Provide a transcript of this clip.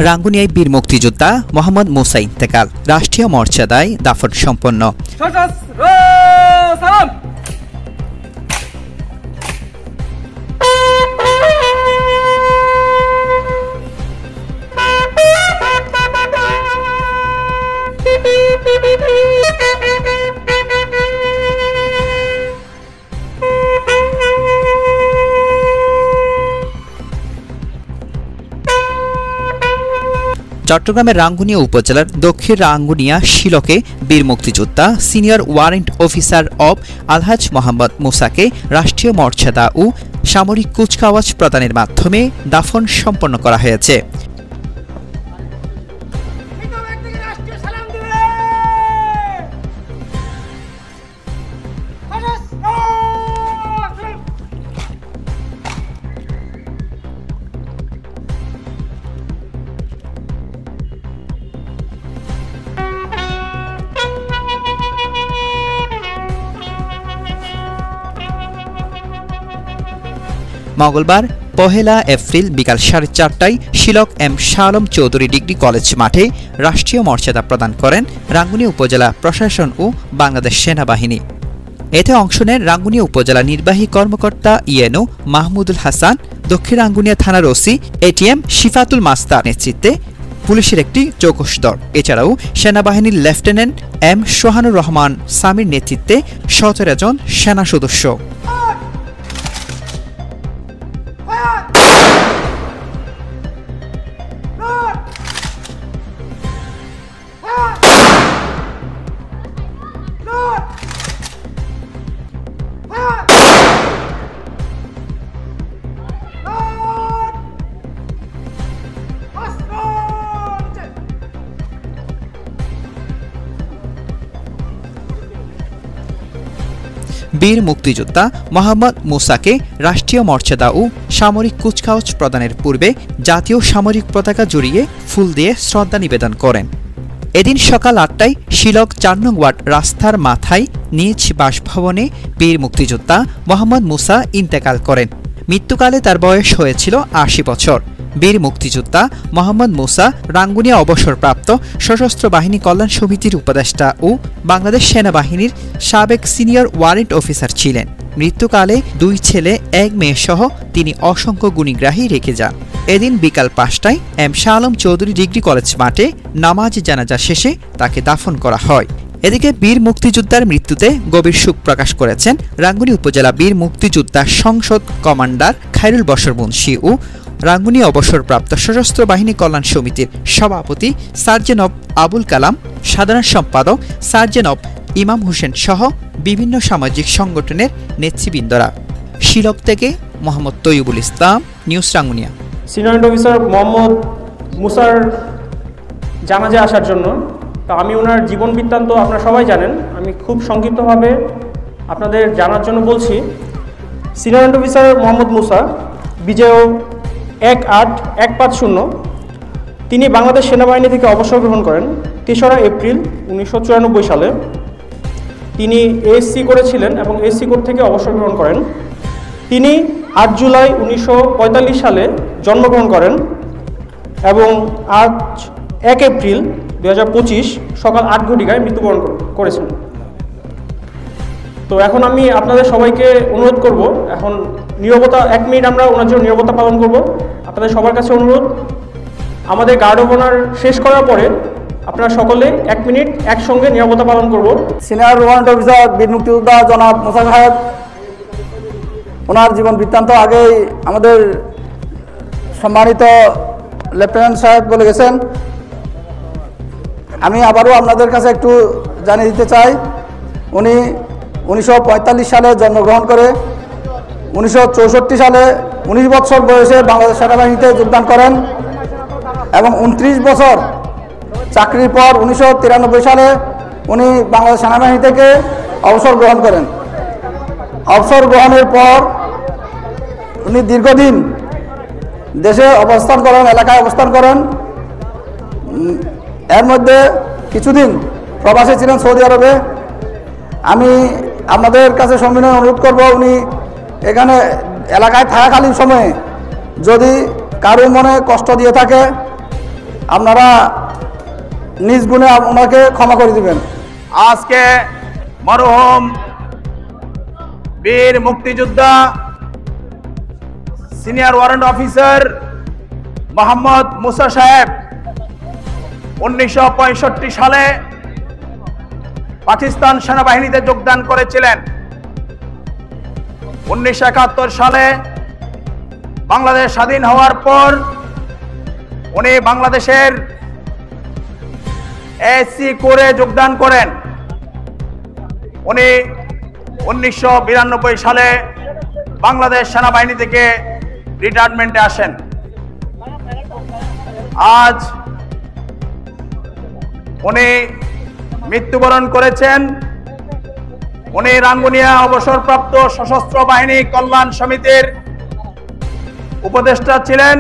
রাঙ্গুনিয়ায় বীর মুক্তিযোদ্ধা মোহাম্মদ মুসা ইন্তেকাল, রাষ্ট্রীয় মর্যাদায় দাফন সম্পন্ন। চট্টগ্রামের রাঙ্গুনিয়া উপজেলার দক্ষিণ রাঙ্গুনিয়া শিলকে বীর মুক্তিযোদ্ধা সিনিয়র ওয়ারেন্ট অফিসার অব আলহাজ মোহাম্মদ মুসাকে রাষ্ট্রীয় মর্যাদা ও সামরিক কুচকাওয়াজ প্রদানের মাধ্যমে দাফন সম্পন্ন করা হয়েছে। মঙ্গলবার ১ এপ্রিল বিকাল ৪:৩০টায় Shilok M Shah Alam Chowdhury degree college মাঠে রাষ্ট্রীয় মর্যাদা প্রদান করেন রাঙ্গুনিয়া উপজেলা প্রশাসন ও বাংলাদেশ সেনাবাহিনী। এতে অংশ নেন রাঙ্গুনিয়া উপজেলা নির্বাহী কর্মকর্তা ইএনও মাহমুদুল হাসান, দক্ষিণ রাঙ্গুনিয়া থানার ওসি এটিএম শিফাতুল মাস্তার নেতৃত্বে পুলিশের একটি চৌকস দল, এছাড়াও সেনাবাহিনীর লেফটেন্যান্ট এম সোহানুর রহমান সামির নেতৃত্বে ১৭ জন সেনা সদস্য। বীর মুক্তিযোদ্ধা মোহাম্মদ মুসাকে রাষ্ট্রীয় মর্যাদা ও সামরিক কুচকাওয়াজ প্রদানের পূর্বে জাতীয় সামরিক পতাকা জড়িয়ে ফুল দিয়ে শ্রদ্ধা নিবেদন করেন। এদিন সকাল ৮টায় শিলক ৪ নং ওয়ার্ড রাস্তার মাথায় নিজ বাসভবনে বীর মুক্তিযোদ্ধা মোহাম্মদ মুসা ইন্তেকাল করেন। মৃত্যুকালে তার বয়স হয়েছিল ৮০ বছর। বীর মুক্তিযোদ্ধা মোহাম্মদ মুসা রাঙ্গুনিয়া অবসরপ্রাপ্ত সশস্ত্র বাহিনী কল্যাণ সমিতির উপদেষ্টা ও বাংলাদেশ সেনাবাহিনীর সাবেক সিনিয়র ওয়ারেন্ট অফিসার ছিলেন। মৃত্যুকালে ২ ছেলে ১ মেয়ে সহ তিনি অসংখ্য গুণীগ্রাহী রেখে যান। এদিন বিকাল ৫টায় M Shah Alam Chowdhury degree college মাঠে নামাজ জানাজা শেষে তাকে দাফন করা হয়। এদিকে বীর মুক্তিযোদ্ধার মৃত্যুতে গভীর শোক প্রকাশ করেছেন রাঙ্গুনিয়া উপজেলা বীর মুক্তিযোদ্ধা সংসদ কমান্ডার খায়রুল বশর মুন্সি ও রাঙ্গুনিয়া অবসরপ্রাপ্ত সশস্ত্র বাহিনী কল্যাণ সমিতির সভাপতি সার্জেন অব আবুল কালাম, সাধারণ সম্পাদক সার্জেন অব ইমাম হোসেন সহ বিভিন্ন সামাজিক সংগঠনের নেতৃবৃন্দরা। শিলক থেকে Mohammad Taiyabul Islam, news Rangunia. Senior officer Mohammad মুসার জানাজা আসার জন্য তো আমি ওনার জীবন বৃত্তান্ত আপনারা সবাই জানেন, আমি খুব সংক্ষিপ্তভাবে আপনাদের জানার জন্য বলছি। Senior officer Mohammad Musa বিজেও ১৮-১৫০। তিনি বাংলাদেশ সেনাবাহিনী থেকে অবসর গ্রহণ করেন ৩রা এপ্রিল ১৯৯৪ সালে। তিনি এএসসি করেছিলেন এবং এএসসি কোড থেকে অবসর গ্রহণ করেন। তিনি ৮ জুলাই ১৯৪৫ সালে জন্মগ্রহণ করেন এবং আজ ১ এপ্রিল ২০২৫ সকাল ৮ ঘটিকায় মৃত্যুবরণ করেছেন। তো এখন আমি আপনাদের সবাইকে অনুরোধ করব, এখন নীরবতা ১ মিনিট আমরা ওনার জন্য নীরবতা পালন করব। আপনাদের সবার কাছে অনুরোধ, আমাদের গার্ড অব অনার শেষ করার পরে আপনারা সকলে ১ মিনিট একসঙ্গে নীরবতা পালন করব। সিনিয়র ওয়ারেন্ট অফিসার বীর মুক্তিযোদ্ধা জনাব মুসা সাহেব, ওনার জীবন বৃত্তান্ত আগেই আমাদের সম্মানিত লেফটেন্যান্ট সাহেব বলে গেছেন। আমি আবারও আপনাদের কাছে একটু জানিয়ে দিতে চাই, উনি ১৯৪৫ সালে জন্মগ্রহণ করে ১৯৬৪ সালে ১৯ বছর বয়সে বাংলাদেশ সেনাবাহিনীতে যোগদান করেন এবং ২৯ বছর চাকরির পর ১৯৯৩ সালে উনি বাংলাদেশ সেনাবাহিনী থেকে অবসর গ্রহণ করেন। অবসর গ্রহণের পর উনি দীর্ঘদিন দেশে অবস্থান করেন, এলাকায় অবস্থান করেন। এর মধ্যে কিছুদিন প্রবাসে ছিলেন সৌদি আরবে। আমি আপনাদের কাছে সবিনয় অনুরোধ করব, উনি এখানে এলাকায় থাকাকালীন সময়ে যদি কারো মনে কষ্ট দিয়ে থাকে আপনারা নিজ গুণে ওনাকে ক্ষমা করে দিবেন। আজকে মরহুম বীর মুক্তিযোদ্ধা senior warrant officer Mohammad Musa সাহেব 1965 সালে পাকিস্তান সেনাবাহিনীতে যোগদান করেছিলেন। 1971 সালে বাংলাদেশ স্বাধীন হওয়ার পর উনি বাংলাদেশের এএসসি কোরে যোগদান করেন। উনি 1992 সালে বাংলাদেশ সেনাবাহিনী থেকে রিটায়ারমেন্টে আসেন। আজ উনি মৃত্যুবরণ করেছেন। উনি রাঙ্গুনিয়া অবসরপ্রাপ্ত সশস্ত্র বাহিনী কল্যাণ সমিতির উপদেষ্টা ছিলেন।